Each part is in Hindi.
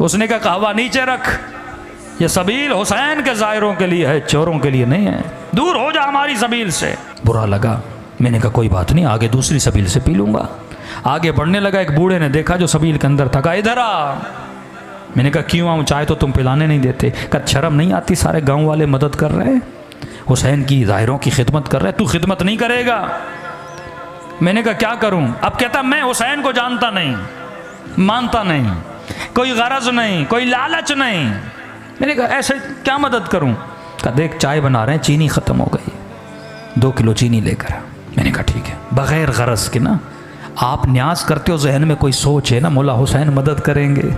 उसने कहा कहवा नीचे रख, ये सबील हुसैन के ज़ायरों के लिए है, चोरों के लिए नहीं है, दूर हो जा हमारी सबील से। बुरा लगा, मैंने कहा कोई बात नहीं, आगे दूसरी सबील से पी लूँगा। आगे बढ़ने लगा, एक बूढ़े ने देखा जो सबील के अंदर था, कहा इधर आ। मैंने कहा क्यों आऊँ, चाय तो तुम पिलाने नहीं देते। कहा शर्म नहीं आती, सारे गांव वाले मदद कर रहे हैं, हुसैन की ज़ाहिरों की खिदमत कर रहे हैं, तू खिदमत नहीं करेगा। मैंने कहा क्या करूं। अब कहता मैं हुसैन को जानता नहीं, मानता नहीं, कोई गरज नहीं, कोई लालच नहीं। मैंने कहा ऐसे क्या मदद करूं। कहा देख चाय बना रहे हैं, चीनी ख़त्म हो गई, 2 किलो चीनी लेकर आ। मैंने कहा ठीक है, बग़ैर गरज के ना, आप न्याज करते हो, जहन में कोई सोच है ना, मौला हुसैन मदद करेंगे,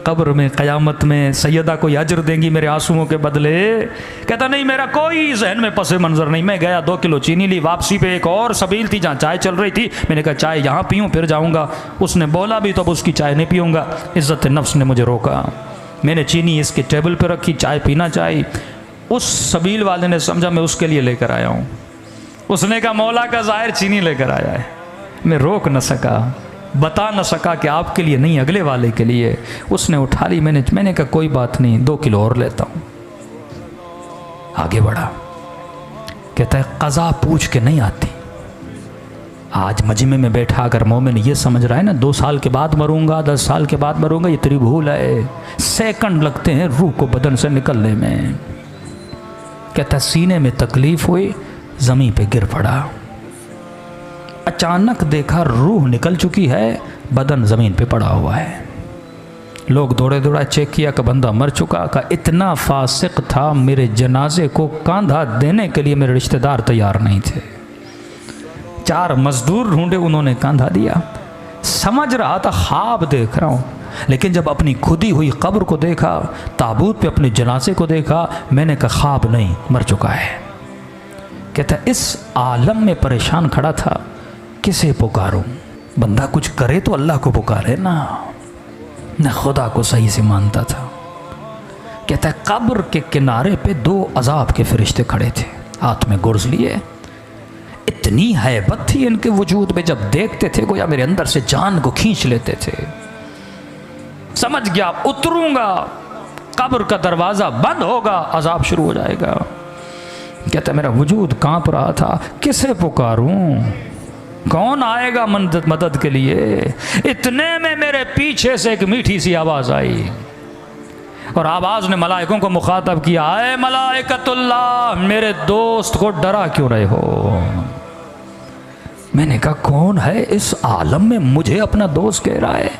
कब्र में क़यामत में सैयदा को अजर देंगी मेरे आंसुओं के बदले। कहता नहीं मेरा कोई जहन में पस मंज़र नहीं। मैं गया, 2 किलो चीनी ली, वापसी पे एक और सबील थी जहाँ चाय चल रही थी। मैंने कहा चाय यहाँ पीऊँ फिर जाऊँगा। उसने बोला भी तो अब उसकी चाय नहीं पीऊँगा, इज़्ज़त नफ्स ने मुझे रोका। मैंने चीनी इसके टेबल पर रखी, चाय पीना चाहिए। उस सबील वाले ने समझा मैं उसके लिए लेकर आया हूँ। उसने कहा मौला का ज़ाहिर चीनी लेकर आया है। मैं रोक न सका, बता न सका कि आपके लिए नहीं, अगले वाले के लिए। उसने उठा ली, मैंने कहा कोई बात नहीं, 2 किलो और लेता हूँ। आगे बढ़ा, कहता है क़ज़ा पूछ के नहीं आती। आज मजमे में बैठा अगर मोमिन ये समझ रहा है ना 2 साल के बाद मरूंगा, 10 साल के बाद मरूंगा, ये तेरी भूल है। सेकंड लगते हैं रूह को बदन से निकलने में। कहता सीने में तकलीफ हुई, ज़मीन पे गिर पड़ा, अचानक देखा रूह निकल चुकी है, बदन ज़मीन पे पड़ा हुआ है। लोग दौड़े दौड़ा चेक किया कि बंदा मर चुका। का इतना फासिक था, मेरे जनाजे को कंधा देने के लिए मेरे रिश्तेदार तैयार नहीं थे। 4 मजदूर ढूंढे, उन्होंने कंधा दिया। समझ रहा था ख्वाब देख रहा हूँ, लेकिन जब अपनी खुदी हुई कब्र को देखा, ताबूत पे अपने जनाजे को देखा, मैंने कहा ख्वाब नहीं, मर चुका है। कहता इस आलम में परेशान खड़ा था, किसे पुकारूं। बंदा कुछ करे तो अल्लाह को पुकारे ना, न खुदा को सही से मानता था। कहता है कब्र के किनारे पे 2 अजाब के फरिश्ते खड़े थे, हाथ में गुर्ज लिए। इतनी हैबत थी इनके वजूद में, जब देखते थे गोया मेरे अंदर से जान को खींच लेते थे। समझ गया उतरूंगा, कब्र का दरवाज़ा बंद होगा, अजाब शुरू हो जाएगा। कहता मेरा वजूद कांप रहा था, किसे पुकारूं, कौन आएगा मदद के लिए। इतने में मेरे पीछे से एक मीठी सी आवाज़ आई, और आवाज़ ने मलाइकों को मुखातब किया, आए मलाइकतुल्लाह, मेरे दोस्त को डरा क्यों रहे हो। मैंने कहा कौन है इस आलम में मुझे अपना दोस्त कह रहा है।